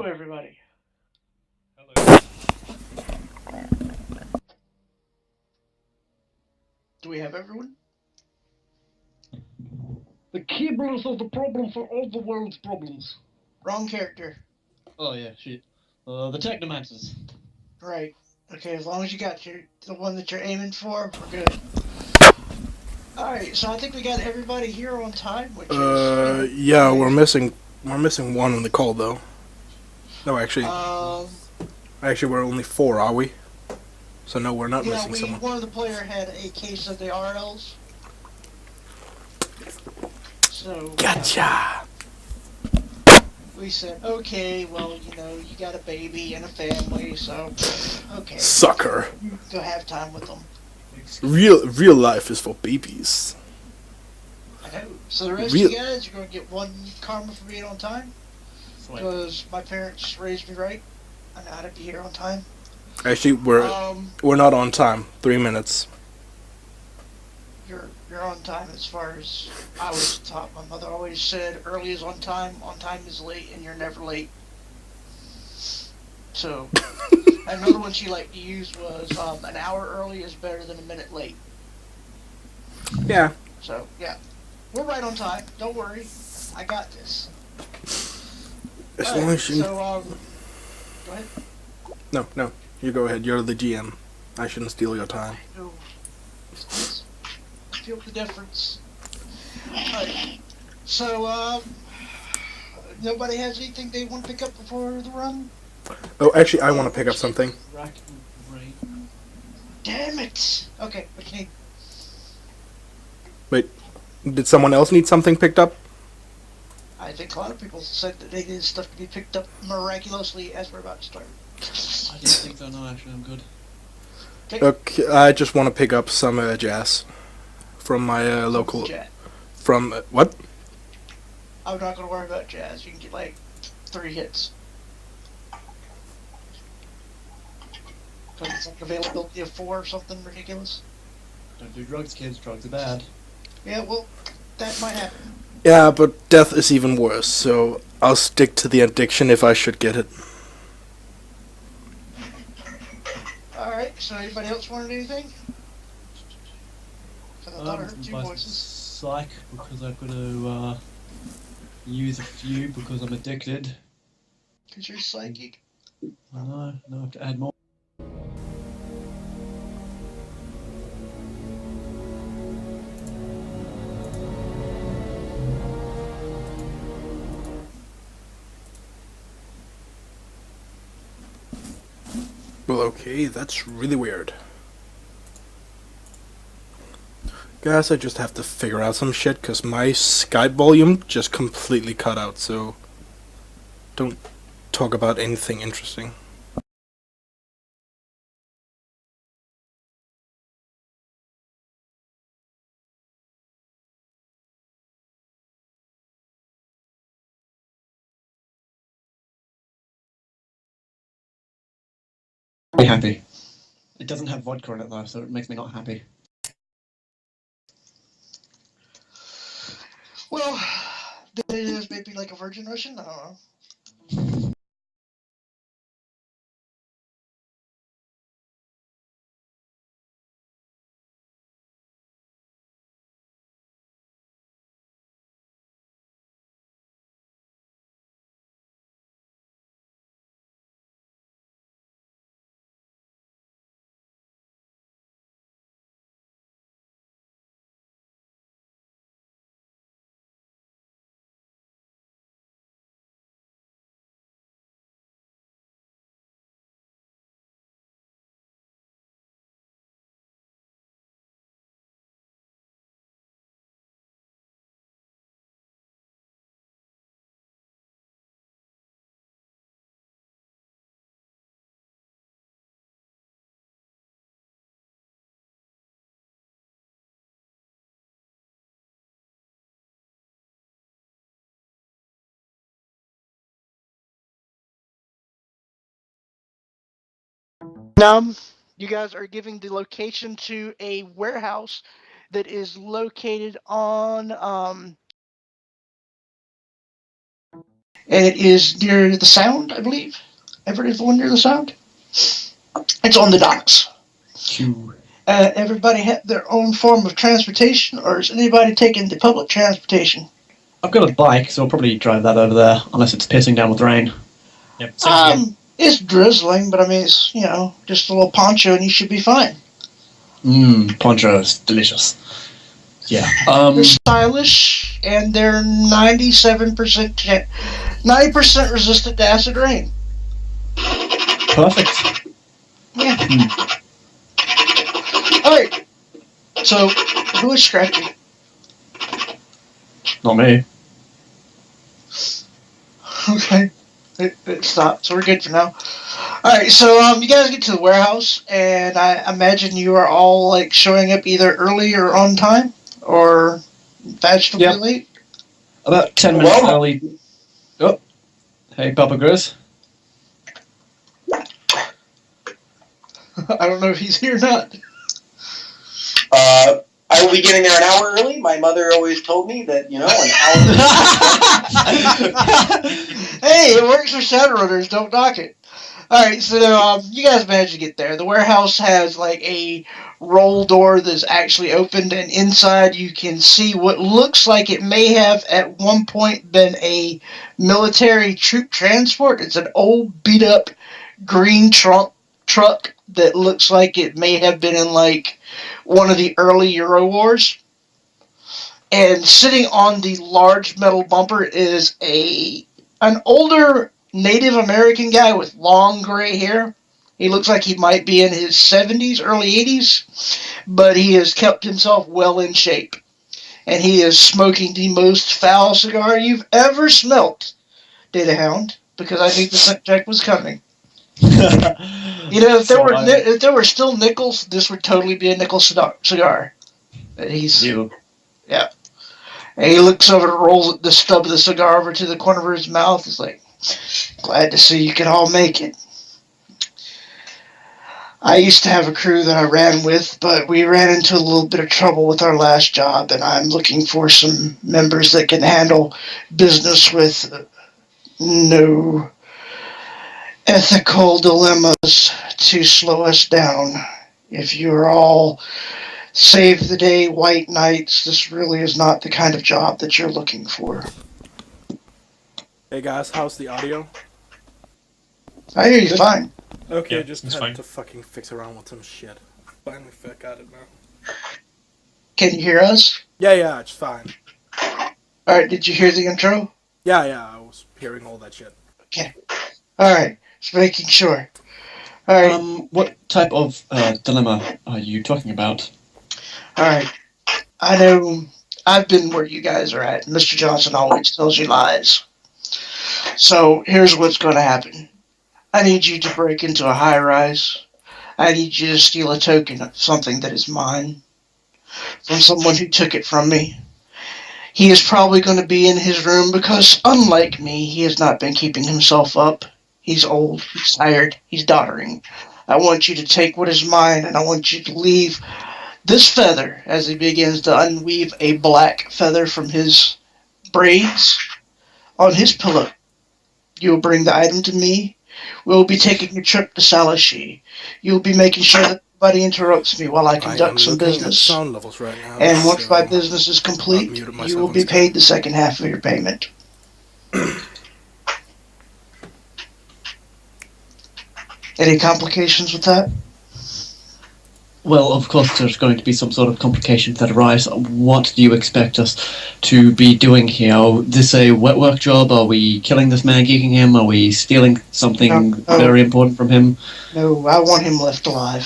everybody. Hello. Do we have everyone? The Keeblers are the problem for all the world's problems. Wrong character. Oh yeah, shit. The Technomancers. Right. Okay, as long as you got the one that you're aiming for, we're good. Alright, so I think we got everybody here on time, which is Yeah, great. we're missing one on the call though. No, actually, we're only 4, are we? So no, we're not missing someone. One of the player had a case of the RLs. So Gotcha. we said, okay, well, you got a baby and a family, so okay. Sucker. Go have time with them. Real life is for babies. I know. So the rest of you guys, you're going to get 1 karma for being on time. Because my parents raised me right. I know how to be here on time. Actually, we're not on time. 3 minutes. You're on time as far as I was taught. My mother always said, early is on time is late, and you're never late. So, another one she liked to use was, an hour early is better than a minute late. Yeah. So, yeah. We're right on time. Don't worry. I got this. As long as you... So, go ahead. No. You go ahead. You're the GM. I shouldn't steal your time. I know. I feel the difference. Alright. So, nobody has anything they want to pick up before the run? Oh, actually, I want to pick up something. Damn it! Okay, what you need? Wait, did someone else need something picked up? I think a lot of people said that they needed stuff to be picked up miraculously as we're about to start. I didn't think so, no, actually, I'm good. Okay, I just want to pick up some jazz from my local... Jazz. From... what? I'm not going to worry about jazz. You can get like 3 hits. Because it's like availability of 4 or something ridiculous. Don't do drugs, kids. Drugs are bad. Yeah, well, that might happen. Yeah, but death is even worse, so I'll stick to the addiction if I should get it. Alright, so anybody else wanted anything? Because I thought I heard 2 voices. Psych, because I've got to use a few because I'm addicted. Because you're psychic. I know, I have to add more. Well, okay, that's really weird. Guess I just have to figure out some shit, because my Skype volume just completely cut out, so... don't talk about anything interesting. Be happy. It doesn't have vodka in it though, so it makes me not happy. Well, it is maybe like a Virgin Russian? I don't know. You guys are giving the location to a warehouse that is located on and it is near the Sound, I believe. Everyone near the Sound? It's on the docks. Everybody have their own form of transportation, or is anybody taking the public transportation? I've got a bike, so I'll probably drive that over there, unless it's pissing down with rain. Yep. Same here. It's drizzling, but I mean, it's, just a little poncho and you should be fine. Ponchos, delicious. Yeah. They're stylish, and they're 90% resistant to acid rain. Perfect. Yeah. Alright. So, who is scratching? Not me. Okay. It stopped, so we're good for now. Alright, so you guys get to the warehouse, and I imagine you are all like showing up either early or on time, or fashionably late? About 10 minutes early. Oh. Hey, Papa Grizz. I don't know if he's here or not. I will be getting there an hour early. My mother always told me that, an hour. Hey, it works for shadowrunners. Don't knock it. Alright, so you guys managed to get there. The warehouse has like a roll door that's actually opened, and inside you can see what looks like it may have at one point been a military troop transport. It's an old beat up green truck that looks like it may have been in like one of the early Euro Wars. And sitting on the large metal bumper is an older Native American guy with long gray hair. He looks like he might be in his 70s, early 80s, but he has kept himself well in shape. And he is smoking the most foul cigar you've ever smelt, Datahound, because I think the scent check was coming. If there were still nickels, this would totally be a nickel cigar. And yeah. And he looks over and rolls the stub of the cigar over to the corner of his mouth. He's like, glad to see you can all make it. I used to have a crew that I ran with, but we ran into a little bit of trouble with our last job, and I'm looking for some members that can handle business with no ethical dilemmas to slow us down. If you're all save the day white knights, this really is not the kind of job that you're looking for. Hey guys, how's the audio? I hear you fine. Okay, Yeah, just it's had fine. to fucking fix around with some shit. Finally got it now. Can you hear us? Yeah, it's fine. Alright, did you hear the intro? Yeah, I was hearing all that shit. Okay. Alright, just making sure. Alright. What type of dilemma are you talking about? Alright. I know I've been where you guys are at. Mr. Johnson always tells you lies. So here's what's going to happen. I need you to break into a high-rise. I need you to steal a token of something that is mine from someone who took it from me. He is probably going to be in his room because, unlike me, he has not been keeping himself up. He's old, he's tired, he's doddering. I want you to take what is mine, and I want you to leave this feather as he begins to unweave a black feather from his braids on his pillow. You will bring the item to me. We'll be taking a trip to Salashi. You'll be making sure that nobody interrupts me while I conduct some business. Sound levels right now. And once my business is complete, you will be paid the second half of your payment. Any complications with that? Well, of course, there's going to be some sort of complications that arise. What do you expect us to be doing here? Is this a wet work job? Are we killing this man, geeking him? Are we stealing something very important from him? No, I want him left alive.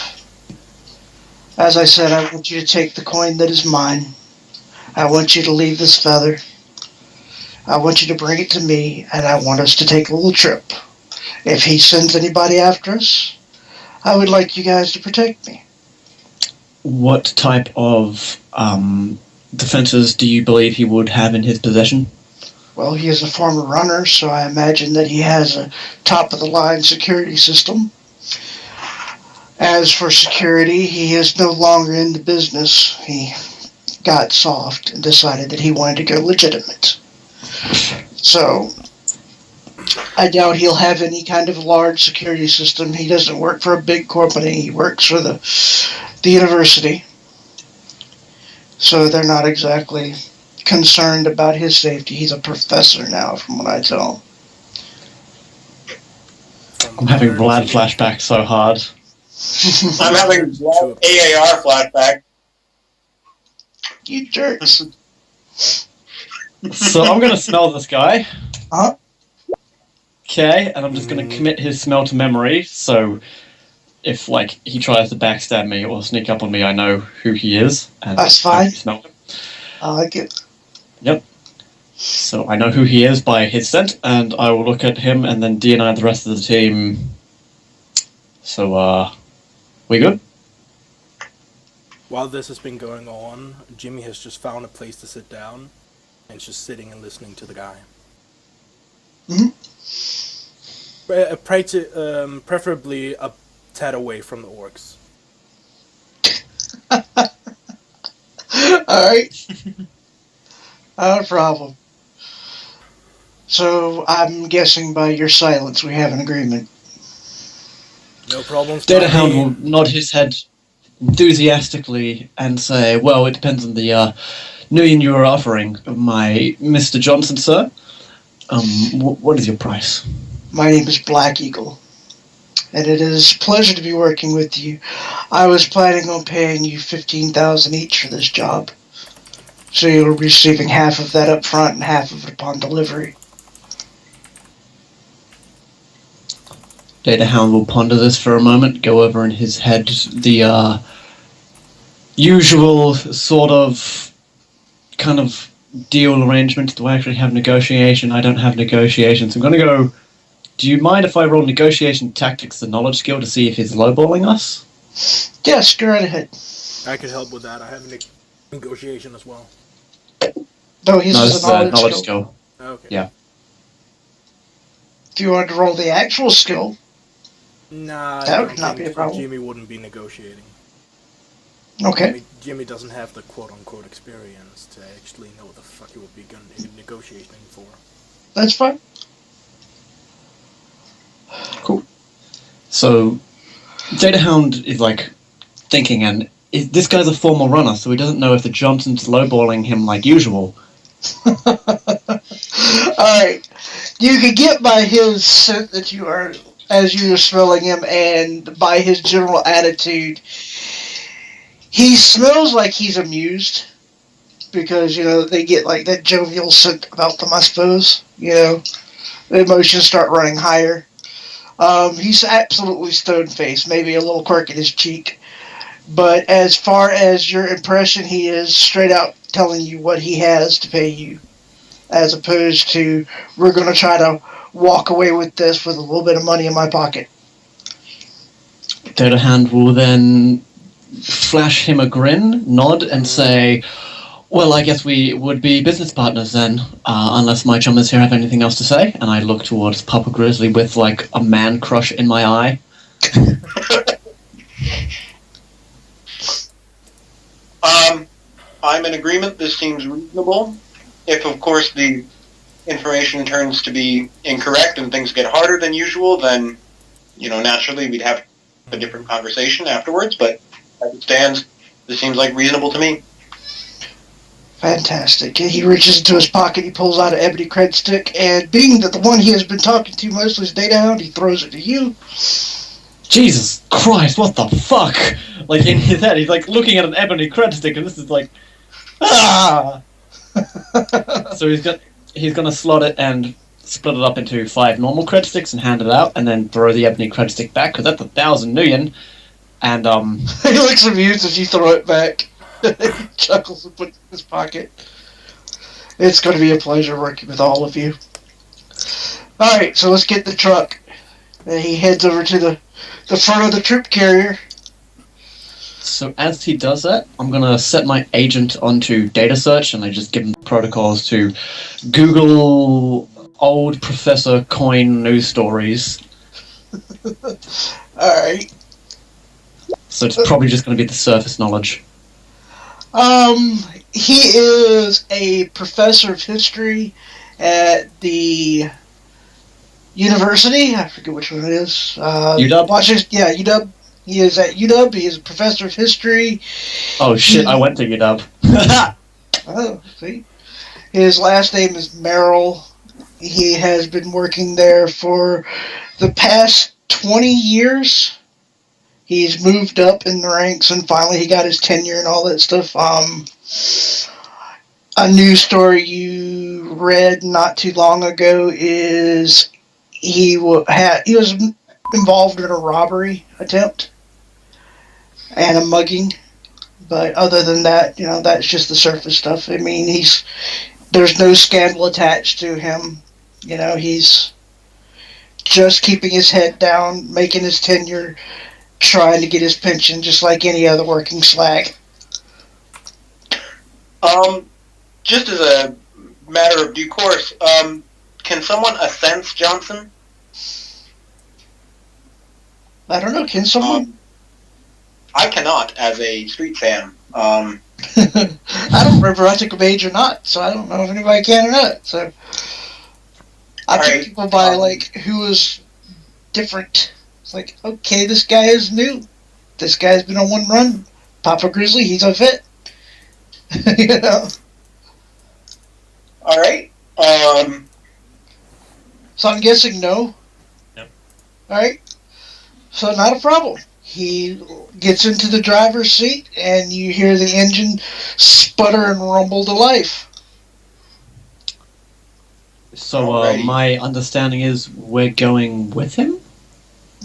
As I said, I want you to take the coin that is mine. I want you to leave this feather. I want you to bring it to me, and I want us to take a little trip. If he sends anybody after us, I would like you guys to protect me. What type of defenses do you believe he would have in his possession? Well, he is a former runner, so I imagine that he has a top-of-the-line security system. As for security, he is no longer in the business. He got soft and decided that he wanted to go legitimate. So, I doubt he'll have any kind of large security system. He doesn't work for a big company. He works for the university. So they're not exactly concerned about his safety. He's a professor now, from what I tell. I'm having Vlad flashback so hard. I'm having AAR flashback. You jerks. So I'm going to smell this guy. Huh? Okay, and I'm just going to commit his smell to memory, so if, like, he tries to backstab me or sneak up on me, I know who he is. And That's fine. Smell him. I like it. Yep. So I know who he is by his scent, and I will look at him, and then D and I and the rest of the team. So, we good? While this has been going on, Jimmy has just found a place to sit down, and is just sitting and listening to the guy. Mm-hmm. Preferably a tad away from the orcs. Alright. Not a problem. So, I'm guessing by your silence we have an agreement. No problems. Datahound will nod his head enthusiastically and say, well, it depends on the million you are offering, my Mr. Johnson, sir. What is your price? My name is Black Eagle, and it is a pleasure to be working with you. I was planning on paying you $15,000 each for this job, so you're receiving half of that up front and half of it upon delivery. Datahound will ponder this for a moment, go over in his head the usual sort of kind of deal arrangement. Do I actually have negotiation? I don't have negotiations. I'm going to go... Do you mind if I roll negotiation tactics, the knowledge skill, to see if he's lowballing us? Yes, go right ahead. I could help with that. I have a negotiation as well. No, he's No, just this a is knowledge, knowledge skill. skill. Okay. Yeah. If you wanted to roll the actual skill, Nah, that I would don't not think be a problem. Jimmy wouldn't be negotiating. okay. Jimmy doesn't have the quote-unquote experience to actually know what the fuck he would be negotiating for. That's fine. Cool. So, Datahound is like thinking, and this guy's a formal runner, so he doesn't know if the Johnson's lowballing him like usual. Alright. You can get by his scent that you are, as you are smelling him, and by his general attitude. He smells like he's amused, because, you know, they get like that jovial scent about them, I suppose. You know, the emotions start running higher. He's absolutely stone-faced, maybe a little quirk in his cheek. But as far as your impression, he is straight out telling you what he has to pay you. As opposed to, we're going to try to walk away with this with a little bit of money in my pocket. Datahound will then flash him a grin, nod, and say, well, I guess we would be business partners then, unless my chummers here have anything else to say. And I look towards Papa Grizzly with, like, a man crush in my eye. I'm in agreement. This seems reasonable. If, of course, the information turns to be incorrect and things get harder than usual, then, you know, naturally we'd have a different conversation afterwards. But as it stands, this seems like reasonable to me. Fantastic. He reaches into his pocket, he pulls out an ebony cred stick, and being that the one he has been talking to mostly is Datahound, he throws it to you. Jesus Christ, what the fuck? Like, in his head, he's like looking at an ebony cred stick, and this is like, ah! So he's gonna slot it and split it up into 5 normal cred sticks and hand it out, and then throw the ebony cred stick back, because that's 1,000 million. And He looks amused as you throw it back. He chuckles and puts it in his pocket. It's going to be a pleasure working with all of you. Alright, so let's get the truck. And he heads over to the front of the troop carrier. so as he does that, I'm gonna set my agent onto data search, and I just give him protocols to Google old Professor Coin news stories. Alright. So it's probably just gonna be the surface knowledge. He is a professor of history at the University. I forget which one it is. UW? Washington, yeah, UW. He is at UW. He is a professor of history. Oh shit! I went to UW. Oh, see. His last name is Merrill. He has been working there for the past 20 years. He's moved up in the ranks, and finally he got his tenure and all that stuff. A news story you read not too long ago is he was involved in a robbery attempt and a mugging. But other than that, that's just the surface stuff. I mean, there's no scandal attached to him. He's just keeping his head down, making his tenure, trying to get his pension, just like any other working slag. Just as a matter of due course, can someone assense Johnson? I don't know. Can someone? I cannot, as a street fan. I don't remember if I took a mage or not, so I don't know if anybody can or not. So I took people by who was different. It's like, okay, this guy is new. This guy's been on one run. Papa Grizzly, he's unfit. All right. So I'm guessing no. Yep. All right. So not a problem. He gets into the driver's seat, and you hear the engine sputter and rumble to life. So my understanding is we're going with him?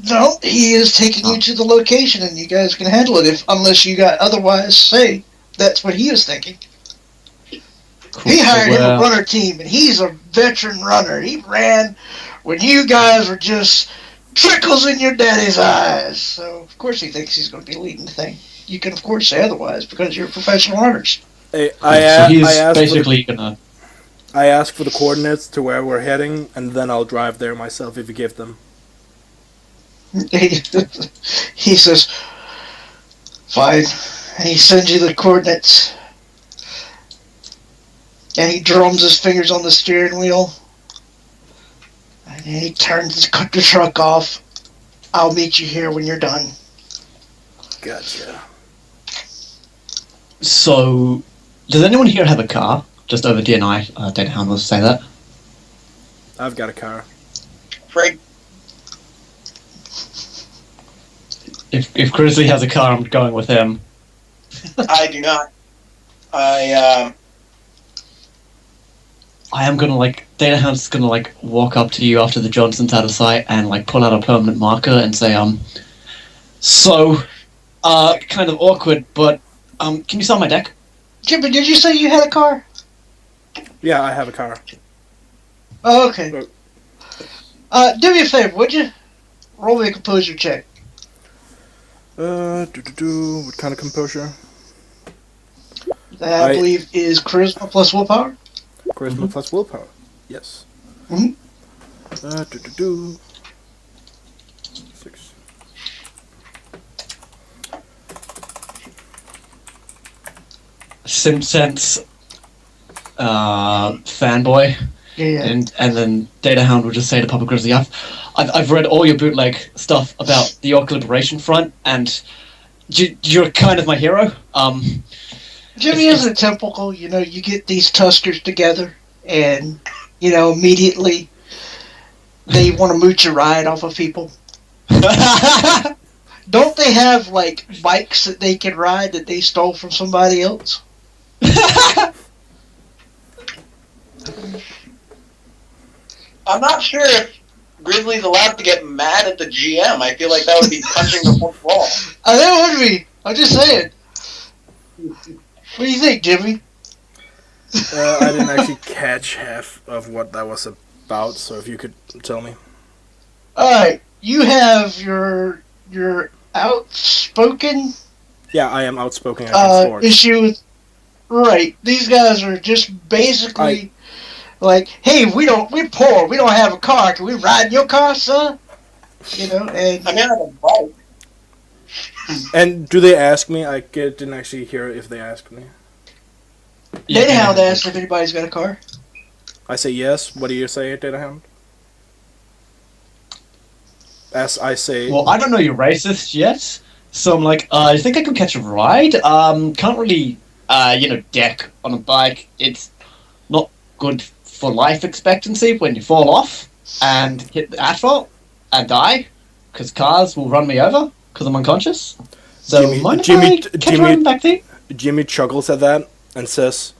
No, he is taking you to the location, and you guys can handle it unless you got otherwise say. That's what he was thinking. Cool. He hired him a runner team, and he's a veteran runner. He ran when you guys were just trickles in your daddy's eyes. So, of course, he thinks he's going to be leading the thing. You can, of course, say otherwise because you're professional runners. Hey, I ask for the coordinates to where we're heading, and then I'll drive there myself if you give them. He says, fine. And he sends you the coordinates. And he drums his fingers on the steering wheel. And he turns the truck off. I'll meet you here when you're done. Gotcha. So, does anyone here have a car? Just over DNI, Datahound will say that. I've got a car. Frank? If Grizzly has a car, I'm going with him. I do not. I am gonna Datahound's gonna walk up to you after the Johnson's out of sight and pull out a permanent marker and say, kind of awkward, but can you sign my deck? Jimmy, did you say you had a car? Yeah, I have a car. Oh, okay. Do me a favor, would you? Roll me a composure check. What kind of composure? That I believe is charisma plus willpower. Charisma plus willpower. Yes. Mm-hmm. 6. Simsense fanboy. Yeah. And then Datahound will just say to Papa Grizzly, I've read all your bootleg stuff about the Orc Liberation Front, and you're kind of my hero. Jimmy isn't typical. You get these Tuskers together, and immediately they want to mooch a ride off of people. Don't they have bikes that they can ride that they stole from somebody else? I'm not sure if Grizzly's allowed to get mad at the GM. I feel like that would be punching the fourth wall. That would be. I'm just saying. What do you think, Jimmy? I didn't actually catch half of what that was about, so if you could tell me. Alright, you have your outspoken... Yeah, I am outspoken against orcs. Issue with... Right, these guys are just basically... hey, we're poor, we don't have a car, can we ride in your car, son? And... I mean, I have a bike. And do they ask me? I didn't actually hear if they asked me. Datahound asked if anybody's got a car. I say yes. What do you say, Datahound? as I say. Well, I don't know you're racist yet, so I'm like, I think I could catch a ride. Can't really, deck on a bike. It's not good for life expectancy when you fall off and hit the asphalt and die, because cars will run me over because I'm unconscious. So Jimmy catch a ride back there? Jimmy chuckles at that and says,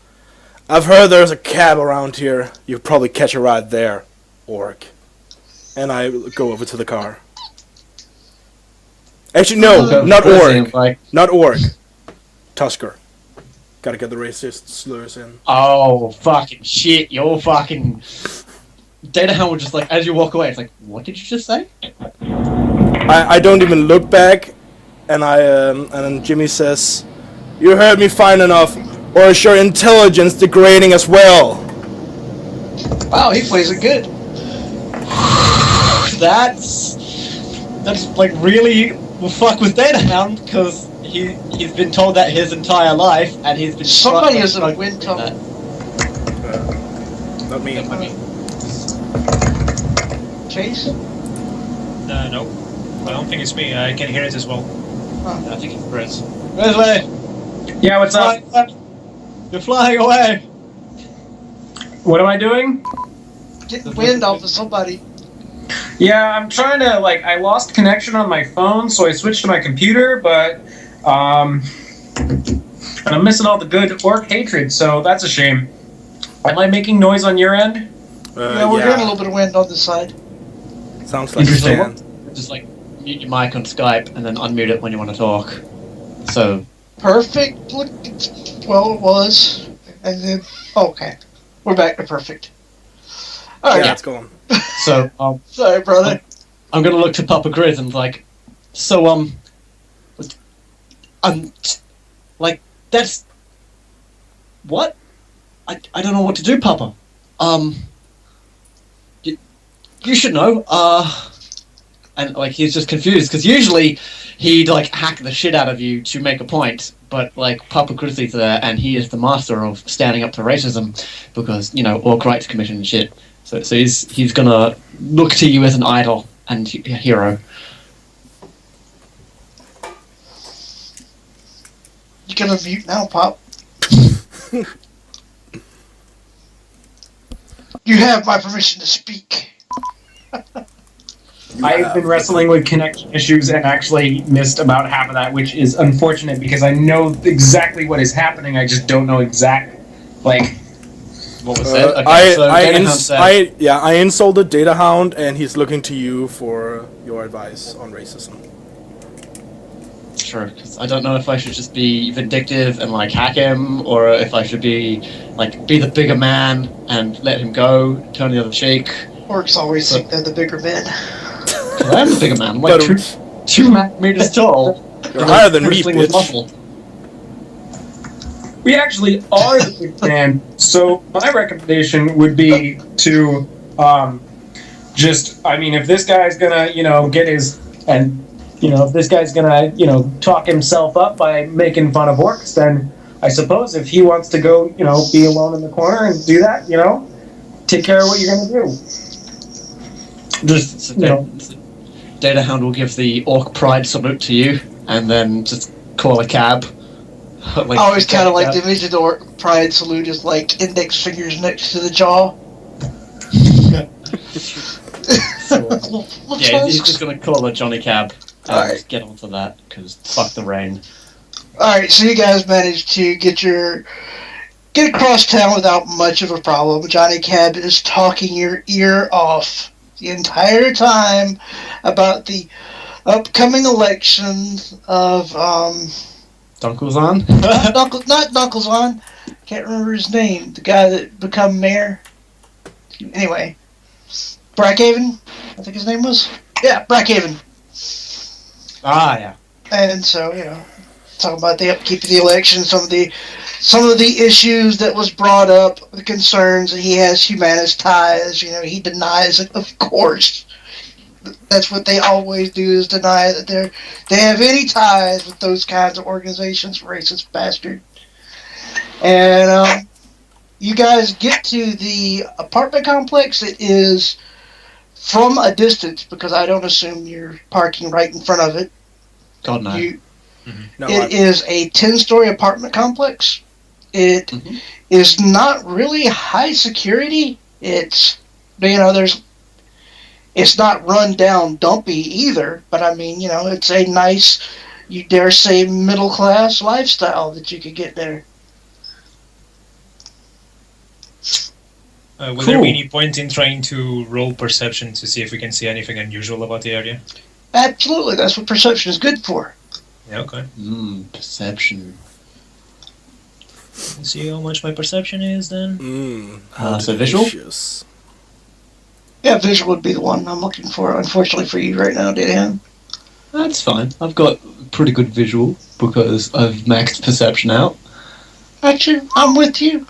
"I've heard there's a cab around here. You could probably catch a ride there, orc." And I go over to the car. Actually, no, not orc. Not orc. Tusker. Gotta get the racist slurs in. Oh, fucking shit, you're fucking... Datahound was just like, as you walk away, it's like, what did you just say? I don't even look back, and then Jimmy says, "You heard me fine enough, or is your intelligence degrading as well?" Wow, he plays it good. That's like really will fuck with Datahound, because he's been told that his entire life, and he's been... Somebody is a wind tunnel. Not me. I mean, Chase? No. I don't think it's me. I can hear it as well. I think it's Chris. Grizzley! Yeah, what's up? You're flying away! What am I doing? Getting wind off of somebody. Yeah, I'm trying to, I lost connection on my phone, so I switched to my computer, but, and I'm missing all the good orc hatred, so that's a shame. Am I making noise on your end? Yeah, we're getting a little bit of wind on this side. Sounds like Stan. Just mute your mic on Skype and then unmute it when you want to talk. So... Perfect. Look, well, it was. And then... Okay. We're back to perfect. Alright. Yeah, it's going. So, Sorry, brother. I'm gonna look to Papa Grizz and that's... What? I don't know what to do, Papa. You should know, and he's just confused, because usually he'd hack the shit out of you to make a point, but Papa Grizzly's there, and he is the master of standing up to racism, because, Orc Rights Commission and shit. So he's gonna look to you as an idol and a hero. You gonna mute now, Pop? You have my permission to speak. I've been wrestling with connection issues and actually missed about half of that, which is unfortunate because I know exactly what is happening. I just don't know what was said? Okay, I insulted Datahound, and he's looking to you for your advice on racism. Sure, because I don't know if I should just be vindictive and hack him, or if I should be the bigger man and let him go, turn the other cheek. Orcs always think they're the bigger men. I am the bigger man. I'm 2 meters tall. You're higher than me, bristling with bitch. muscle. We actually are the big fan, so my recommendation would be to if this guy's gonna, get his, and, if this guy's gonna, talk himself up by making fun of orcs, then I suppose if he wants to go, be alone in the corner and do that, take care of what you're gonna do. Just, Datahound will give the Orc Pride salute to you, and then just call a cab. I always kind of like the image of the Orc Pride salute is index fingers next to the jaw. He's just gonna call a Johnny Cab and Alright. get onto that, because fuck the rain. Alright, so you guys managed to get across town without much of a problem. Johnny Cab is talking your ear off the entire time about the upcoming election of Dunkelzahn? not Dunkelzahn. Can't remember his name. The guy that become mayor. Anyway, Brackhaven, I think his name was. Yeah, Brackhaven. Ah, yeah. And so talking about the upkeep of the election, some of the issues that was brought up, the concerns that he has humanist ties. He denies it, of course. That's what they always do, is deny that they have any ties with those kinds of organizations, racist bastard. And you guys get to the apartment complex. It is from a distance, because I don't assume you're parking right in front of it. God no. It is a 10-story apartment complex. It is not really high security. It's it's not run down dumpy either, but I mean, it's a nice, you dare say, middle class lifestyle that you could get there. Will there be any point in trying to roll perception to see if we can see anything unusual about the area? Absolutely, that's what perception is good for. Yeah, okay. Perception. Let's see how much my perception is then. So visual? Yeah, visual would be the one I'm looking for, unfortunately for you right now, Datahound. That's fine. I've got pretty good visual because I've maxed perception out. Gotcha, I'm with you.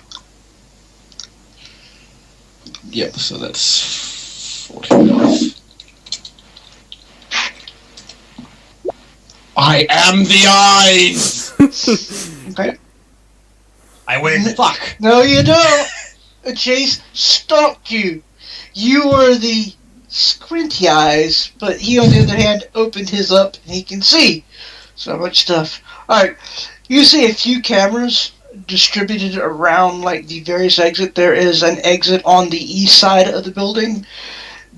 Yep, so that's 45. I am the eyes! Okay. I win. Fuck! No, you don't! Chase stalked you. You were the squinty eyes, but he, on the other hand, opened his up and he can see. So much stuff. Alright, you see a few cameras distributed around like the various exit. There is an exit on the east side of the building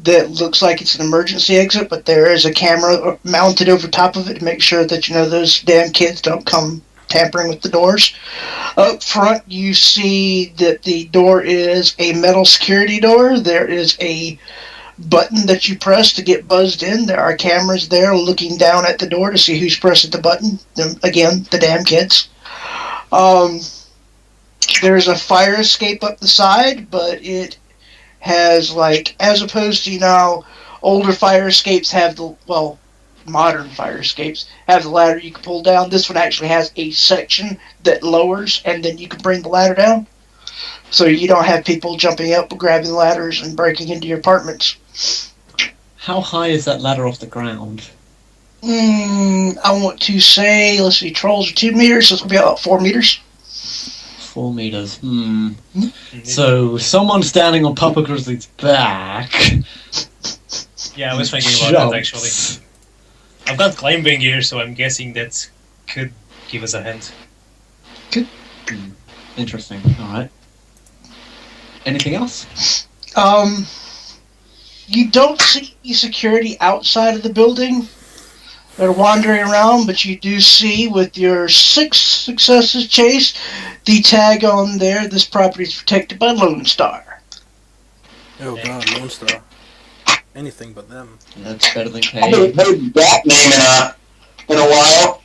that looks like it's an emergency exit, but there is a camera mounted over top of it to make sure that those damn kids don't come tampering with the doors. Up front you see that the door is a metal security door. There is a button that you press to get buzzed in. There are cameras there looking down at the door to see who's pressing the button. Again, the damn kids. There's a fire escape up the side, but it has, like, as opposed to, older fire escapes have modern fire escapes have the ladder you can pull down. This one actually has a section that lowers, and then you can bring the ladder down. So you don't have people jumping up, grabbing ladders, and breaking into your apartments. How high is that ladder off the ground? I want to say, let's see, trolls are 2 meters, so it's going to be about 4 meters. 4 meters. So someone standing on Papa Grizzly's back. Yeah, I was thinking about that actually. I've got climbing gear, so I'm guessing that could give us a hint. Good. Interesting. Alright. Anything else? You don't see security outside of the building. They're wandering around, but you do see, with your 6 successes, Chase, the tag on there, this property is protected by Lone Star. Oh god, Lone Star. Anything but them. That's better than I haven't K. heard that name in a while.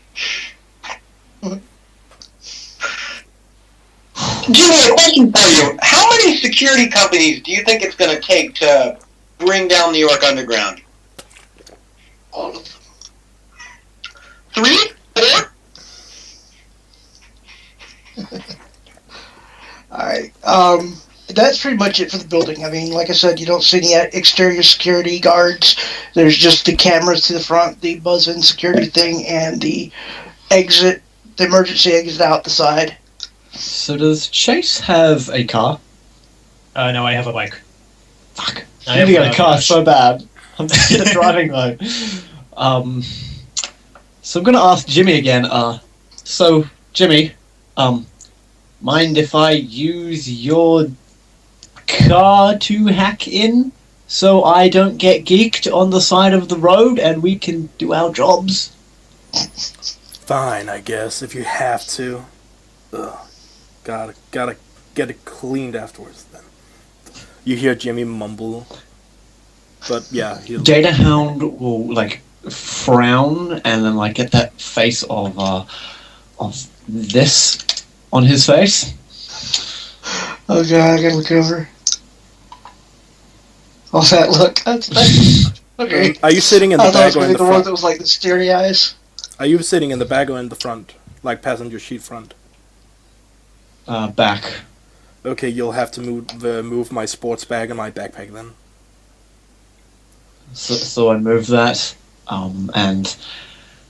Jimmy, a question for you. How many security companies do you think it's going to take to bring down New York Underground? All of them. 3? 4? Alright, that's pretty much it for the building. I mean, like I said, you don't see any exterior security guards. There's just the cameras to the front, the buzz-in security thing, and the emergency exit out the side. So does Chase have a car? No, I have a bike. Fuck. I I have need to get a a car Dodge. so bad. I'm scared of driving though. So I'm gonna ask Jimmy again, so Jimmy, mind if I use your car to hack in so I don't get geeked on the side of the road and we can do our jobs? Fine, I guess, if you have to. Ugh. Gotta get it cleaned afterwards then. You hear Jimmy mumble. But yeah, he'll... Datahound will like frown and then like get that face of this on his face. Oh god, I gotta look over. What's that look? That's okay. Are you sitting in the I thought it was back or gonna in be the the one front? that was like the steely eyes. Are you sitting in the back or in the front? Like passenger seat front? Back. Okay, you'll have to move my sports bag and my backpack then. So I move that, and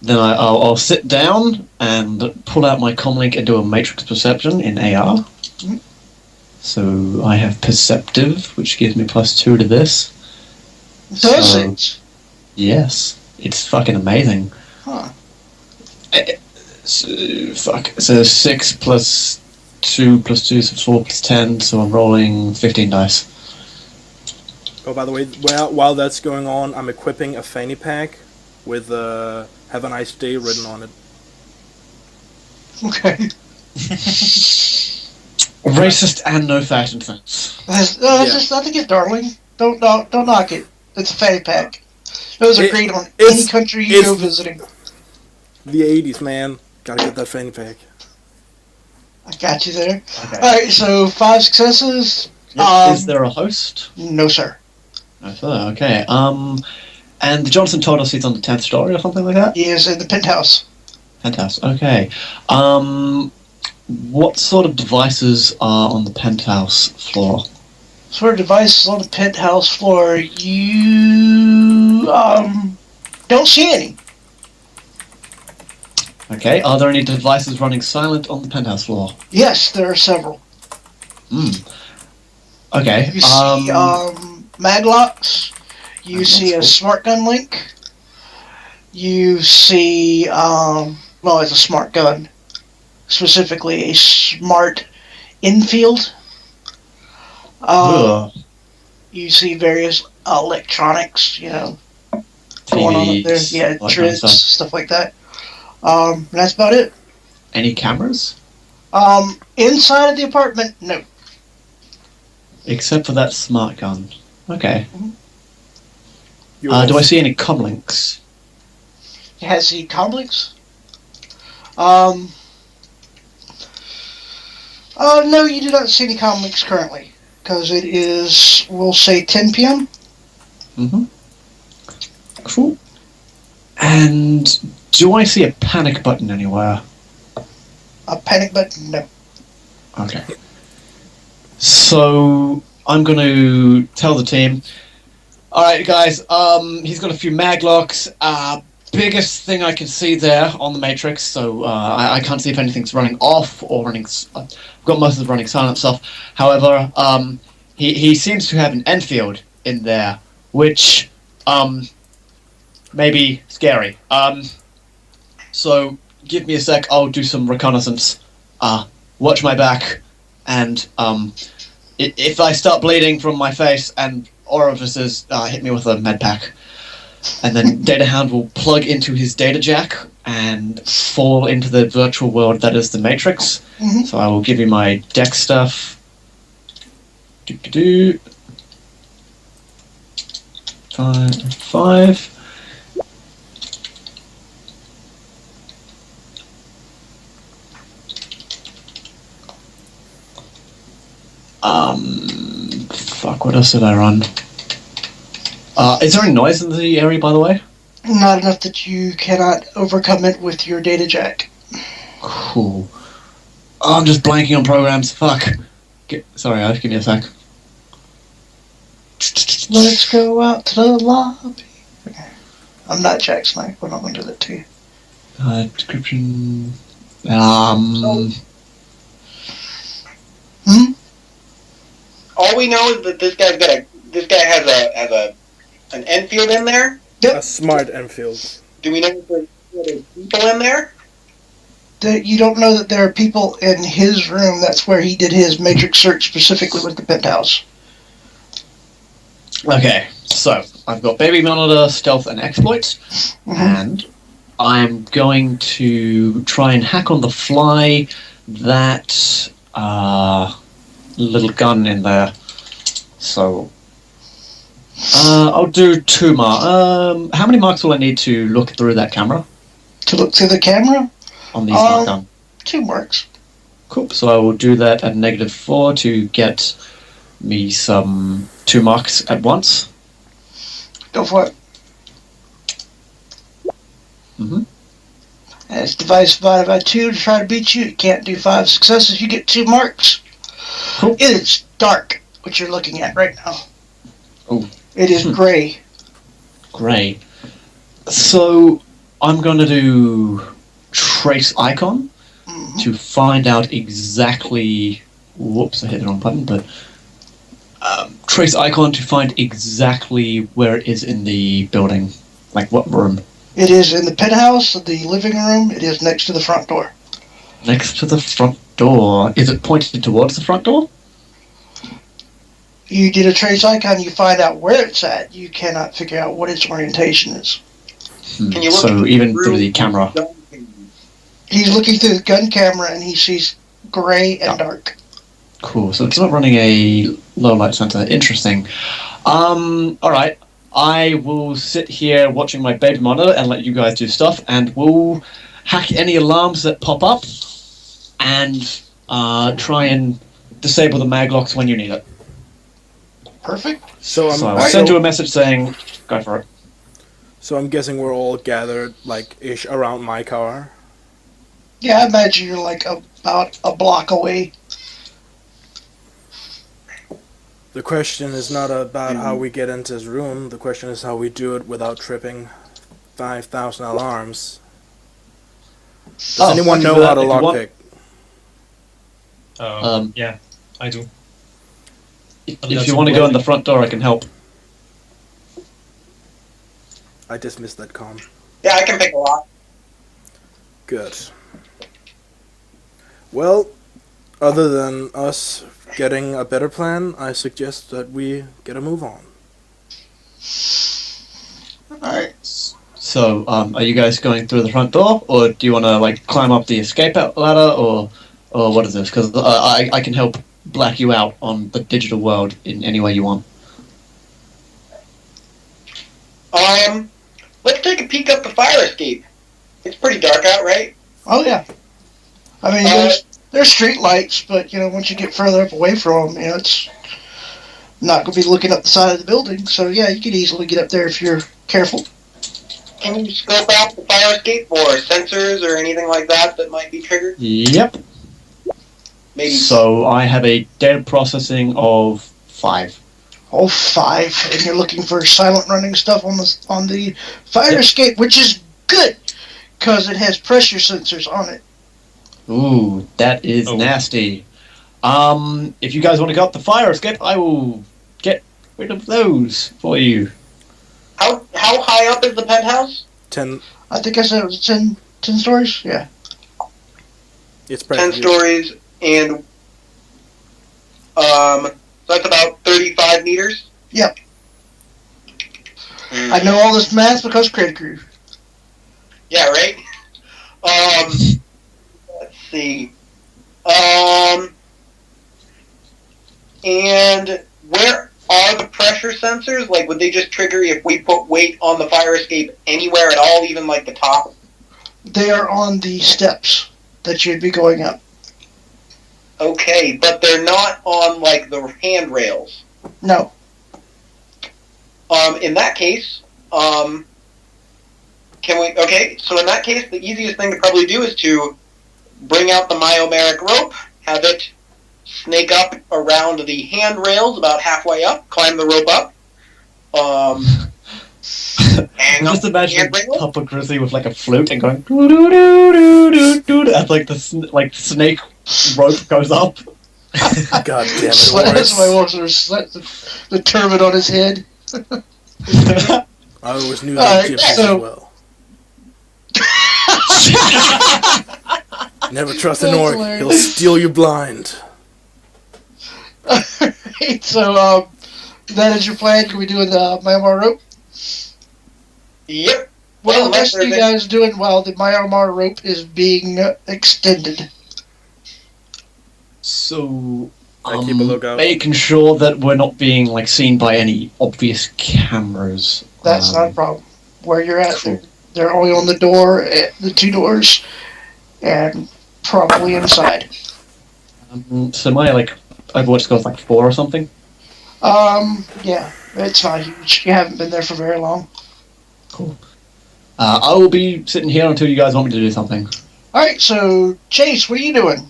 then I'll sit down and pull out my comlink and do a matrix perception in AR. Mhm. So I have perceptive, which gives me +2 to this. Does So, it? yes, it's fucking amazing. Huh. So 6 plus 2 plus 2, so 4 plus 10, so I'm rolling 15 dice. Oh, by the way, while that's going on, I'm equipping a fanny pack with "Have a nice day" written on it. Okay. Racist and no fashion sense. I think it's darling. Don't knock it. It's a fanny pack. Those are great on any country you go visiting. The 80s, man. Gotta get that fanny pack. I got you there. Okay. Alright, so 5 successes. Yep. Is there a host? No, sir. No, sir. Okay. And Johnson told us he's on the 10th story or something like that? He is in the penthouse. Penthouse. Okay. What sort of devices are on the penthouse floor? Sort of devices on the penthouse floor. You don't see any. Okay. Are there any devices running silent on the penthouse floor? Yes, there are several. Okay. You see maglocks. You see a cool. smart gun link. You see well, it's a smart gun. Specifically a smart infield. You see various electronics, going on up there. TVs, Yeah, that kind of trips, stuff like that. And that's about it. Any cameras? Inside of the apartment, no. Except for that smart gun. Okay. You Do I see any comlinks? It has the comlinks. No, you do not see any comlinks currently. Because it is, we'll say, 10 p.m. Cool. And do I see a panic button anywhere? A panic button? No. Okay. So I'm going to tell the team. All right, guys. He's got a few maglocks. Biggest thing I can see there on the matrix. So I can't see if anything's running off or running. I've got most of the running silent stuff. However, he seems to have an Enfield in there, which may be scary. So give me a sec. I'll do some reconnaissance. Watch my back, and if I start bleeding from my face and orifices, hit me with a med pack. And then Datahound will plug into his data jack and fall into the virtual world that is the Matrix. Mhm. So I will give you my deck stuff. 5. Fuck, what else did I run? Is there any noise in the area, by the way? Not enough that you cannot overcome it with your data jack. Cool. Oh, I'm just blanking on programs. Fuck. Sorry, guys, give me a sec. Let's go out to the lobby. Okay. I'm not Jack Snipe, but I'm going to do that to you. Description. All we know is that this guy has an Enfield in there. Yep. A smart Enfield. Do we know if there's people in there? You don't know that there are people in his room. That's where he did his matrix search specifically with the penthouse. Okay, so I've got Baby Monitor, Stealth, and Exploit, and I'm going to try and hack on the fly that little gun in there. So I'll do 2 marks. How many marks will I need to look through that camera? To look through the camera? On the smart gun. 2 marks. Cool. So I will do that at -4 to get me some 2 marks at once. Go for it. As device divided by 2 to try to beat you. You can't do 5 successes. You get 2 marks. Cool. It is dark, what you're looking at right now. Oh. It is gray. Great. So I'm going to do trace icon to find out exactly. Whoops, I hit the wrong button. But trace icon to find exactly where it is in the building. Like what room? It is in the penthouse, the living room. It is next to the front door. Next to the front door. Is it pointed towards the front door? You get a trace icon, you find out where it's at. You cannot figure out what its orientation is. Can you look So even through the through- camera. He's looking through the gun camera and he sees gray and dark. Cool. So it's not running a low light sensor. Interesting. Alright. I will sit here watching my baby monitor and let you guys do stuff, and we'll hack any alarms that pop up and try and disable the maglocks when you need it. Perfect. So I'll send you a message saying, go for it. So I'm guessing we're all gathered, like, ish around my car. Yeah, I imagine you're like about a block away. The question is not about how we get into his room. The question is how we do it without tripping 5,000 alarms. Does anyone I can do know that how to if you want. lockpick? Yeah, I do. If you want to go in the front door, I can help. I dismissed that com. Yeah, I can pick a lock. Good. Well, other than us getting a better plan, I suggest that we get a move on. Alright. So, are you guys going through the front door, or do you want to like climb up the escape ladder, or what is this? Because I can help black you out on the digital world in any way you want. Let's take a peek up the fire escape. It's pretty dark out, right? Oh yeah. I mean, there's street lights, but once you get further up away from them, it's not going to be looking up the side of the building. So yeah, you could easily get up there if you're careful. Can you scope out the fire escape for sensors or anything like that that might be triggered? Yep. Maybe. So I have a data processing of 5. Oh, 5, and you're looking for silent running stuff on the fire escape, which is good because it has pressure sensors on it. Ooh, that is nasty. If you guys want to go up the fire escape, I will get rid of those for you. How high up is the penthouse? 10. I think I said it was 10 stories. Yeah. It's 10 stories, and that's about 35 meters. Yep. I know all this math because credit crew. Yeah, right. Let's see. And where are the pressure sensors? Like, would they just trigger if we put weight on the fire escape anywhere at all, even like the top? They are on the steps that you'd be going up. Okay, but they're not on like the handrails. No. In that case, can we? Okay, so in that case, the easiest thing to probably do is to bring out the myomeric rope, have it snake up around the handrails about halfway up, climb the rope up. Hang Just up imagine the handrail. Papa Grizzly with like a flute and going doo doo doo doo doo doo as like the snake rope goes up. God damn it, That's my Horace. the turban on his head. I always knew that gypsies as well. Never trust an That's orc. hilarious. He'll steal you blind. Alright, so that is your plan. Can we do the Myanmar rope? Yep. What Well, are the rest of you unless guys doing while the Myanmar rope is being extended? So, I keep a lookout. making sure that we're not being like seen by any obvious cameras. That's not a problem. Where you're at, Cool. they're only on the door, the 2 doors, and probably inside. So my like Overwatch goes like 4 or something. Yeah, it's not huge. You haven't been there for very long. Cool. I will be sitting here until you guys want me to do something. Alright, so Chase, what are you doing?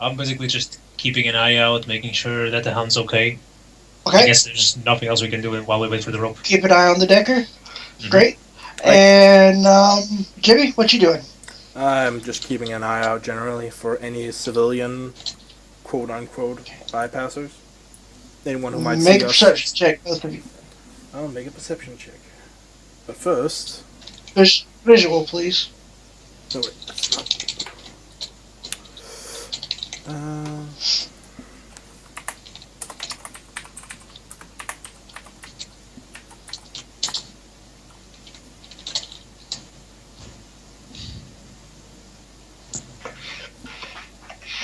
I'm basically just keeping an eye out, making sure that the hound's okay. I Okay, guess there's nothing else we can do while we wait for the rope. keep an eye on the decker. Mhm. Great. And Jimmy, what you doing? I'm just keeping an eye out generally for any civilian, quote-unquote, bypassers. anyone who might Make see a us. perception check, both of you. I'll make a perception check. But first, Visual, please. no wait, that's not.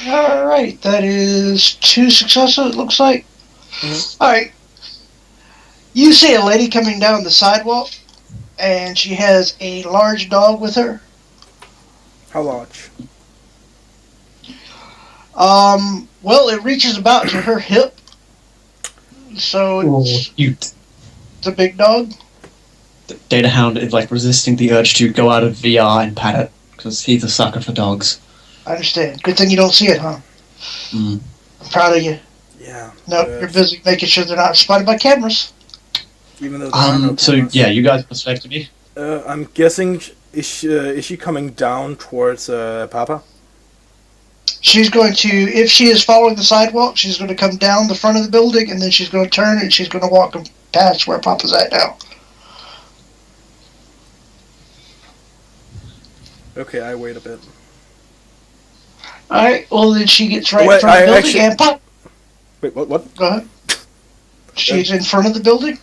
Alright, that is 2 successes, it looks like. Mhm. Alright. You see a lady coming down the sidewalk, and she has a large dog with her. How large? Well, it reaches about to her hip. So it's Cute. a big dog. Datahound is like resisting the urge to go out of VR and pat it because he's a sucker for dogs. I understand. Good thing you don't see it, huh? Mm. I'm proud of you. Yeah. No, you're busy making sure they're not spotted by cameras. Even though there are no So cameras. yeah, you guys perspective me. I'm guessing is she coming down towards Papa? She's going to, if she is following the sidewalk, she's going to come down the front of the building, and then she's going to turn and she's going to walk past where Papa's at now. Okay, I wait a bit. Alright, well then she gets right Wait, in front of the I building actually- and Pop. Wait, what? Go ahead. She's in front of the building.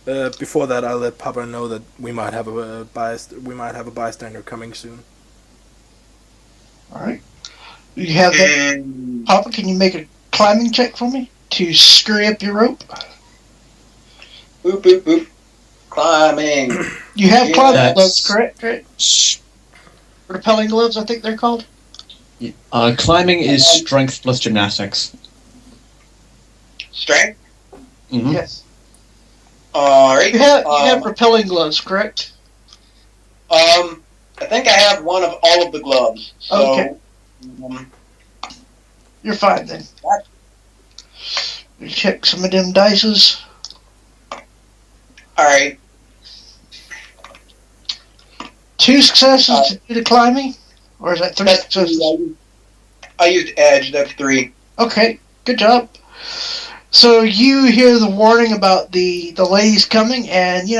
Before that, I'll let Papa know that we might have a bystander coming soon. Alright. You have that. Papa, can you make a climbing check for me to scurry up your rope? Boop, boop, boop. Climbing. You have Yeah. climbing That's- gloves, correct? Repelling gloves, I think they're called. Climbing is strength plus gymnastics. Strength. Mm-hmm. Yes. Alright. You have repelling gloves, correct? I think I have one of all of the gloves. So, Okay. You're fine then. What? You check some of them dices. Alright. 2 successes to do the climbing? Or is that 3 That's successes? 3. I used edge. That's 3. Okay, good job. So you hear the warning about the ladies coming, and you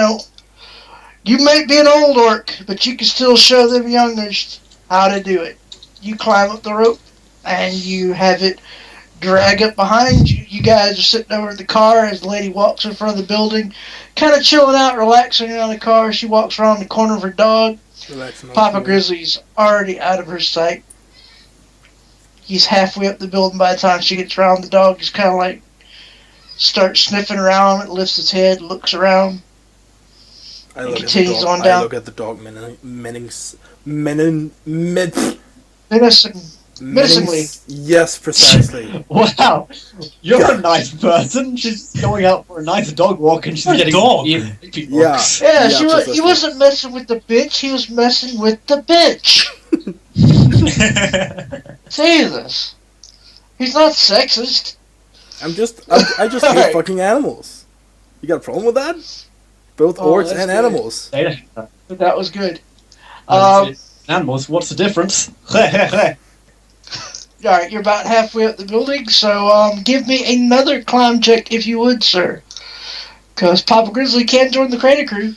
may be an old orc, but you can still show them youngers how to do it. You climb up the rope, and you have it drag up behind you. You guys are sitting over in the car as the lady walks in front of the building, kind of chilling out, relaxing around the car. She walks around the corner of her dog. Relaxing. Papa Grizzly's already out of her sight. He's halfway up the building by the time she gets around. The dog is kind of like starts sniffing around. It lifts its head, looks around. I look at the continues dog. on down. I look at the dog Menacingly. Yes, precisely. Wow, you're a nice person. She's going out for a nice dog walk and she's What getting dog? Yeah. Yeah, precisely. he wasn't messing with the bitch. He was messing with the bitch. Jesus. He's not sexist. I just hate Alright. fucking animals. You got a problem with that? Both Oh, orcs that's and good. animals. That was good. Animals, what's the difference? Alright, you're about halfway up the building, so give me another climb check if you would, sir. Because Papa Grizzly can join the Crater Crew.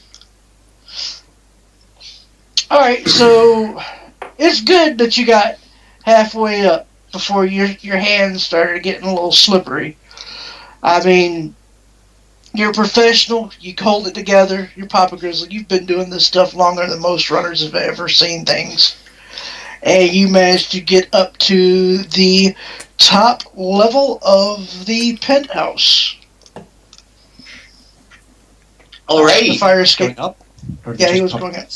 Alright, so it's good that you got halfway up before your hands started getting a little slippery. I mean, you're a professional, you hold it together, you're Papa Grizzly, you've been doing this stuff longer than most runners have ever seen things. And you managed to get up to the top level of the penthouse. The Alright. fire escape. Going up? Or Yeah, he just was pop- going up.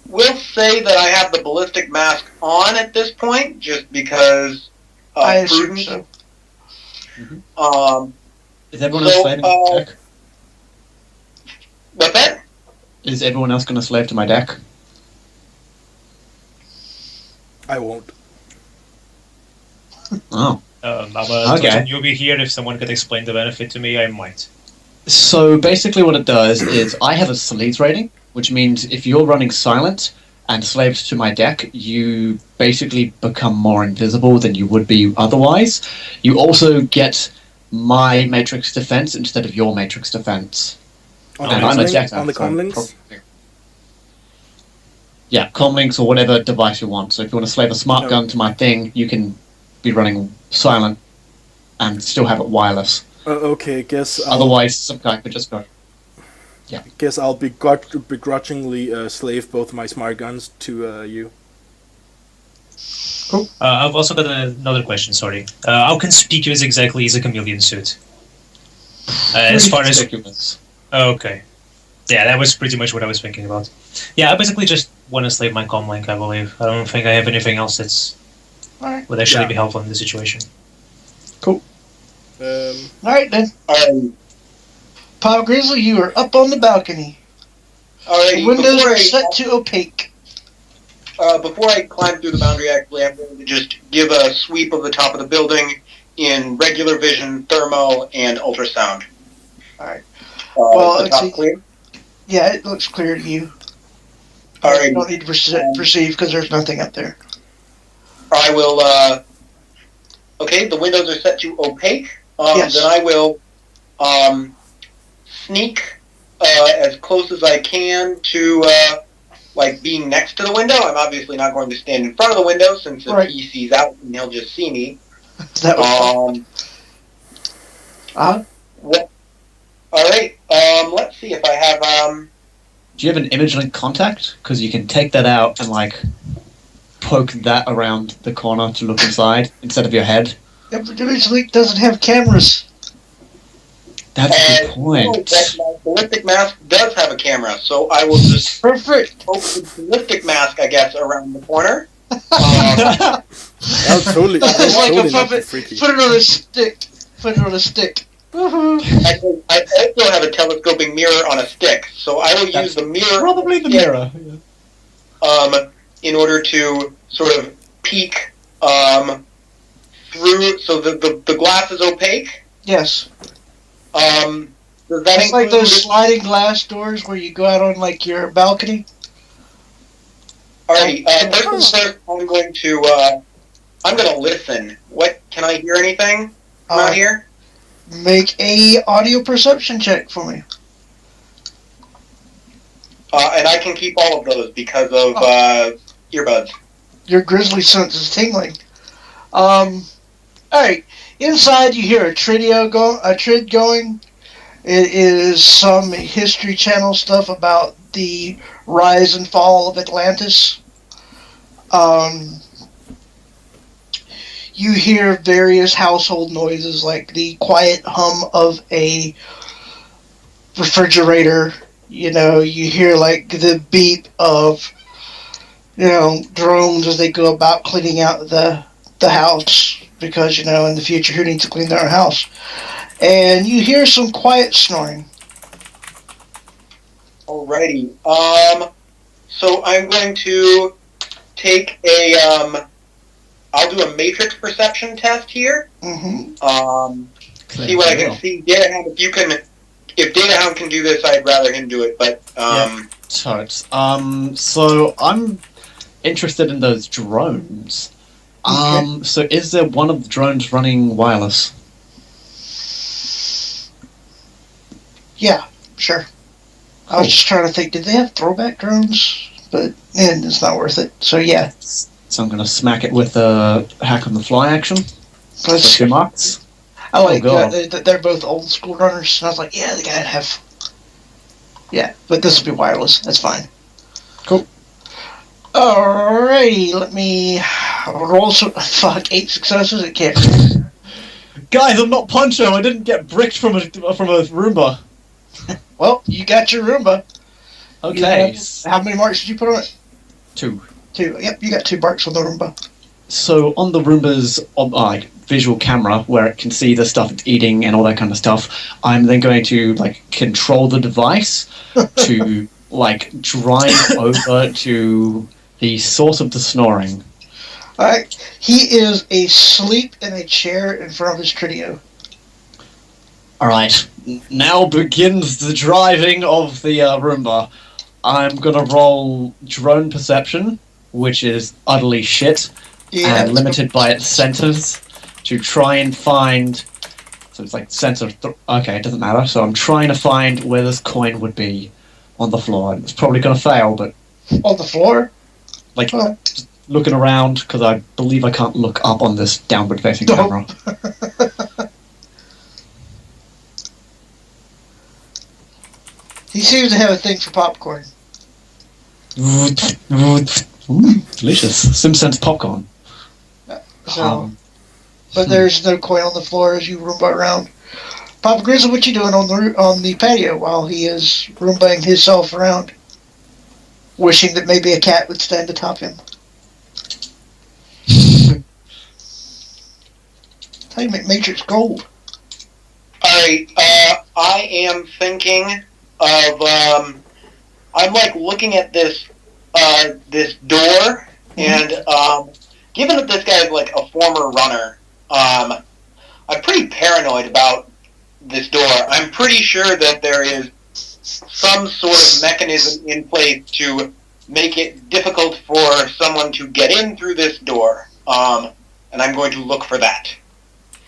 We'll say that I have the ballistic mask on at this point, just because I assume prudence. so. Is everyone else So, slaving to my deck? What's that? Is everyone else going to slave to my deck? I won't. Oh. But you'll be here if someone could explain the benefit to me, I might. So basically what it does is I have a sleaze rating, which means if you're running silent and slaved to my deck, you basically become more invisible than you would be otherwise. You also get my matrix defense instead of your matrix defense. On And the I'm a comlinks? decker, On the so I'm comlinks? Yeah, comlinks or whatever device you want. So if you want to slave a smart gun to my thing, you can be running silent and still have it wireless. Okay, Otherwise, some guy could just go. Yeah. Guess I'll begrudgingly slave both my smart guns to you. Cool. I've also got another question, sorry. How conspicuous exactly is a chameleon suit? As far as... Ridiculous. Okay. Yeah, that was pretty much what I was thinking about. Yeah, I basically just want to slave my comlink, I believe. I don't think I have anything else that's would actually be helpful in this situation. Cool. Alright then. Pop Grizzly, you are up on the balcony. Alrighty, Windows are set to opaque. Before I climb through the boundary, actually, I'm going to just give a sweep of the top of the building in regular vision, thermo, and ultrasound. Alright. Well, the top clear? Yeah, it looks clear to you. Alright. You don't need to perceive because there's nothing up there. I will, okay, the windows are set to opaque. Yes. Then I will sneak as close as I can to like being next to the window. I'm obviously not going to stand in front of the window since if he sees out, and he'll just see me. That was what? All right. Let's see if I have. Do you have an image link contact? Because you can take that out and like poke that around the corner to look inside instead of your head. Yeah, but Image Link doesn't have cameras. That's a good point. My ballistic mask does have a camera, so I will just perfect poke the ballistic mask, I guess, around the corner. That was totally, It's like totally a not puppet. freaky. Put it on a stick. Put it on a stick. Actually, I also have a telescoping mirror on a stick, so I will use the mirror. Probably the mirror. In order to sort of peek through. So the glass is opaque. Yes. Does that It's like those sliding glass doors where you go out on like your balcony. Alrighty. First, I'm going to listen. What can I hear? Anything from out here? Make a audio perception check for me. And I can keep all of those because of earbuds. Your Grizzly sense is tingling. Alright. Inside you hear a trid going. It is some History Channel stuff about the rise and fall of Atlantis. You hear various household noises like the quiet hum of a refrigerator. You know, you hear like the beep of, you know, drones as they go about cleaning out the house. Because, you know, in the future, who needs to clean their own house? And you hear some quiet snoring. Alrighty. So I'm going to take a, I'll do a matrix perception test here. Mm-hmm. See what I can see. Datahound, if Datahound can do this, I'd rather him do it, but, Totes. So I'm interested in those drones. So is there one of the drones running wireless? Yeah, sure. I was just trying to think, did they have throwback drones? But it's not worth it. So yeah. So I'm going to smack it with a hack on the fly action. Let's Good marks. I like that. They're both old school runners. And I was like, yeah, they gotta have. Yeah, but this will be wireless. That's fine. Cool. Alrighty, let me roll some. Fuck, 8 successes. It can't. Guys, I'm not Poncho. I didn't get bricked from a Roomba. Well, you got your Roomba. Okay. How many marks did you put on it? 2. 2. Yep, you got 2 marks on the Roomba. So on the Roomba's visual camera, where it can see the stuff it's eating and all that kind of stuff, I'm then going to control the device to drive over to the source of the snoring. Alright, he is asleep in a chair in front of his Tridio. Alright, now begins the driving of the Roomba. I'm gonna roll drone perception, which is utterly shit Yeah. and limited by its centers, to try and find. So it's like center. Okay, it doesn't matter. So I'm trying to find where this coin would be on the floor. It's probably gonna fail, but On the floor? like Huh. just looking around because I believe I can't look up on this downward-facing Nope. camera. He seems to have a thing for popcorn. Ooh, delicious. Simpsons popcorn. So, but there's no coin on the floor as you roomba around. Papa Grizzly, what you doing on the patio while he is roombaing himself around, wishing that maybe a cat would stand atop him? That's how you make Matrix gold. Alright, I am thinking of, I'm like looking at this, this door, and, given that this guy is like a former runner, I'm pretty paranoid about this door. I'm pretty sure that there is some sort of mechanism in place to make it difficult for someone to get in through this door, and I'm going to look for that.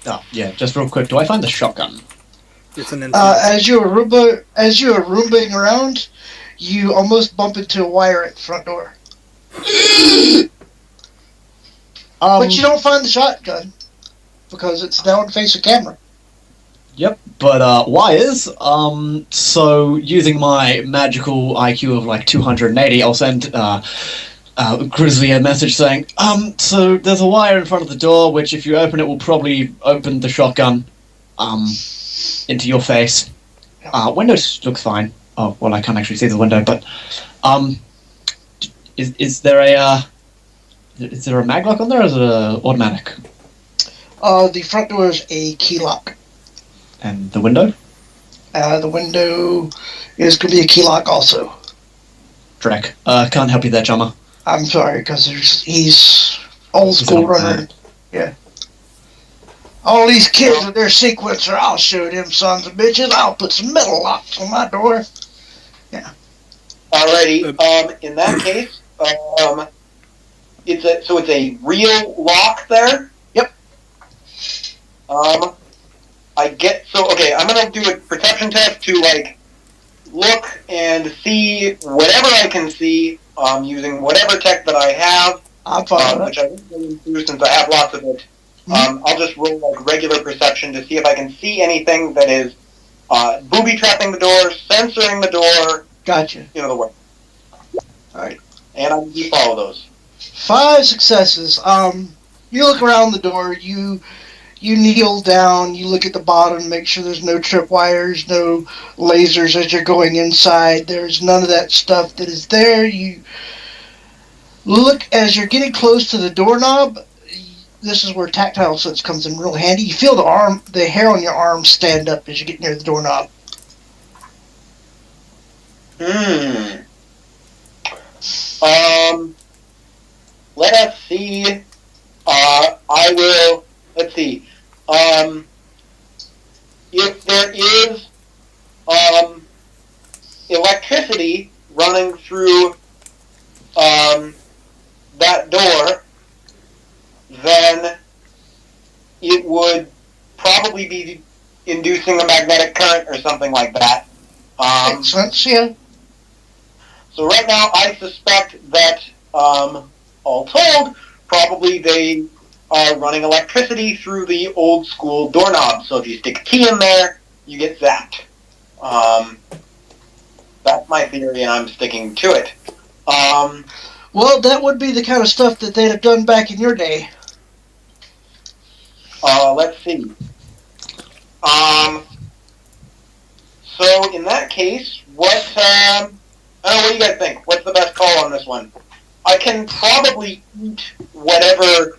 Oh, yeah, just real quick. Do I find the shotgun? It's an As you are roombaing around, you almost bump into a wire at the front door. But you don't find the shotgun because it's down-facing camera. Yep, but wires. So using my magical IQ of like 280, I'll send Grizzly a message saying, so there's a wire in front of the door, which if you open it will probably open the shotgun, into your face. Window looks fine. Oh, well, I can't actually see the window, but, is there a mag lock on there, or is it automatic? The front door is a key lock. And the window? The window is going to be a key lock also. Drek. Can't help you there, Chummer. I'm sorry, because he's old He's school an old runner. man. Yeah. All these kids with their sequencer, I'll show them sons of bitches. I'll put some metal locks on my door. Alrighty, in that case, it's a real lock there? Yep. I'm gonna do a perception test to, like, look and see whatever I can see, using whatever tech that I have, I'm fine with which I won't go into since I have lots of it. I'll just roll, like, regular perception to see if I can see anything that is, booby-trapping the door, censoring the door, Gotcha. you know the way. Alright. And I do follow those. 5 successes. You look around the door, you kneel down, you look at the bottom, make sure there's no tripwires, no lasers as you're going inside. There's none of that stuff that is there. You look as you're getting close to the doorknob. This is where tactile sense comes in real handy. You feel the hair on your arm stand up as you get near the doorknob. Let us see. Let's see. If there is, electricity running through, that door, then it would probably be inducing a magnetic current or something like that. Makes sense, yeah. So right now, I suspect that, all told, probably they are running electricity through the old school doorknob. So if you stick a key in there, you get zapped. That's my theory, and I'm sticking to it. Well, that would be the kind of stuff that they'd have done back in your day. Let's see. So in that case, I don't know, what do you guys think? What's the best call on this one? I can probably eat whatever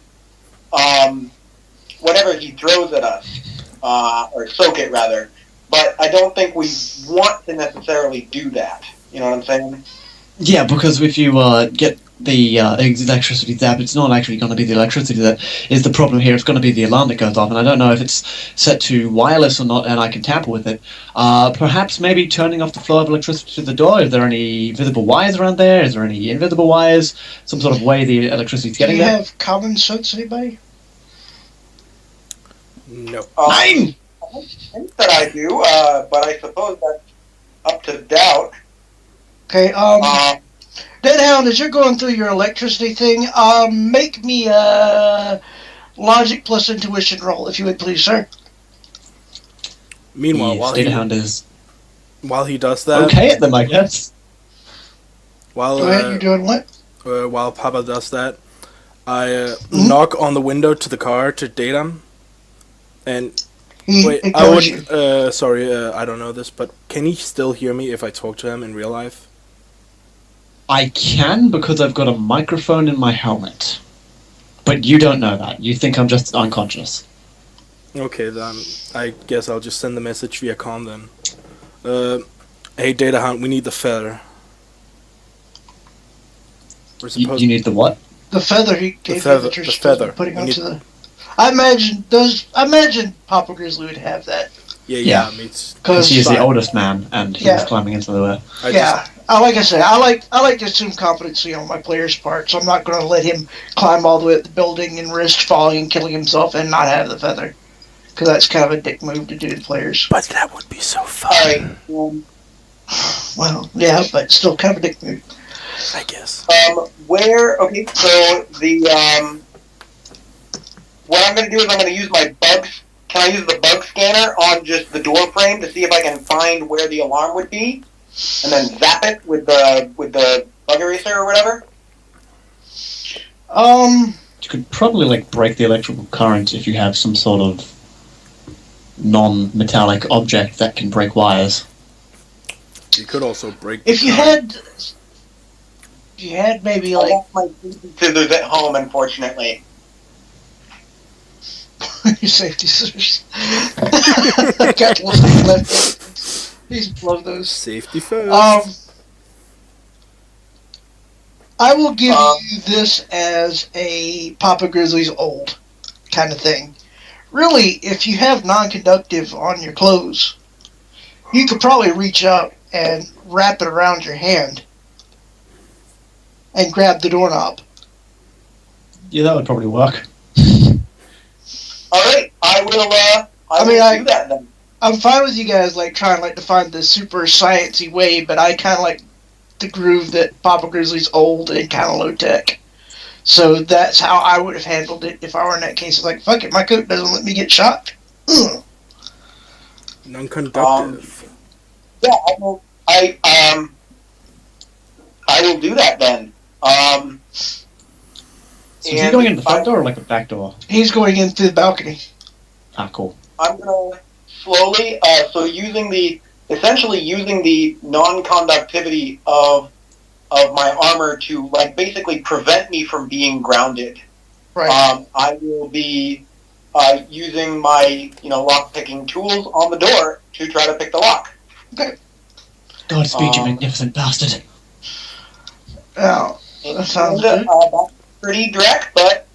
he throws at us, or soak it rather. But I don't think we want to necessarily do that. You know what I'm saying? Yeah, because if you get the electricity there, but it's not actually going to be the electricity that is the problem here. It's going to be the alarm that goes off, and I don't know if it's set to wireless or not, and I can tamper with it. Perhaps maybe turning off the flow of electricity to the door. Is there any visible wires around there? Is there any invisible wires? Some sort of way the electricity's Do getting you there? have common sense, anybody? No. Mine! I think that I do, but I suppose that's up to doubt. Okay, Um, Datahound, as you're going through your electricity thing, make me a logic plus intuition roll, if you would please, sir. Meanwhile, Yes, Datahound is while he does that, okay at them, I guess. while Go ahead, you're doing what? while Papa does that, I knock on the window to the car to Data, and He wait, I ignores you. would. Sorry, I don't know this, but can he still hear me if I talk to him in real life? I can because I've got a microphone in my helmet. But you don't know that. You think I'm just unconscious. Okay, then I guess I'll just send the message via comm then. Hey, Datahound, we need the feather. We're supposed. You need the what? The feather he gave feather- you that you're the supposed to feather. be putting We onto need- the... I imagine Papa Grizzly would have that. Yeah, me too. Because He is the Fine. oldest man, and he was Yeah. climbing into the... like I said, I like to assume competency on my player's part, so I'm not going to let him climb all the way up the building and risk falling and killing himself and not have the feather, because that's kind of a dick move to do to players. But that would be so fun. Alright, Well, yeah, but still kind of a dick move. I guess. okay, so what I'm going to do is I'm going to use my bugs. Can I use the bug scanner on just the door frame to see if I can find where the alarm would be, and then zap it with the bug eraser or whatever? You could probably, break the electrical current if you have some sort of non-metallic object that can break wires. You could also break. If you had maybe I like left my scissors at home, unfortunately. your safety scissors. I got one left. These love those. Safety first. I will give you this as a Papa Grizzly's old kind of thing. Really, if you have non-conductive on your clothes, you could probably reach up and wrap it around your hand and grab the doorknob. Yeah, that would probably work. Alright, I will do that then. I'm fine with you guys trying to find the super sciencey way, but I kind of like the groove that Papa Grizzly's old and kind of low tech. So that's how I would have handled it if I were in that case. It's like, fuck it, my coat doesn't let me get shot. Ugh. Non-conductive. Yeah, I will do that then. So is he going in the front door or the back door? He's going in through the balcony. Ah, cool. I'm gonna slowly, essentially using the non-conductivity of my armor to basically prevent me from being grounded. Right. I will be using my lock-picking tools on the door to try to pick the lock. Okay. Godspeed, you magnificent bastard. Now, that sounds good. That's pretty direct, but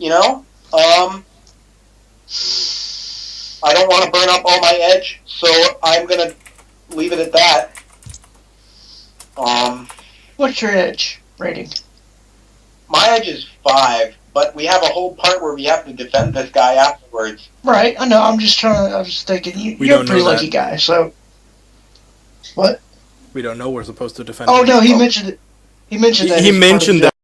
I don't want to burn up all my edge, so I'm gonna leave it at that. What's your edge rating? My edge is 5, but we have a whole part where we have to defend this guy afterwards. Right, I know. I'm just thinking you're a pretty lucky guy. So, what? We don't know we're supposed to defend. Oh no, he mentioned it. He mentioned that. He mentioned that.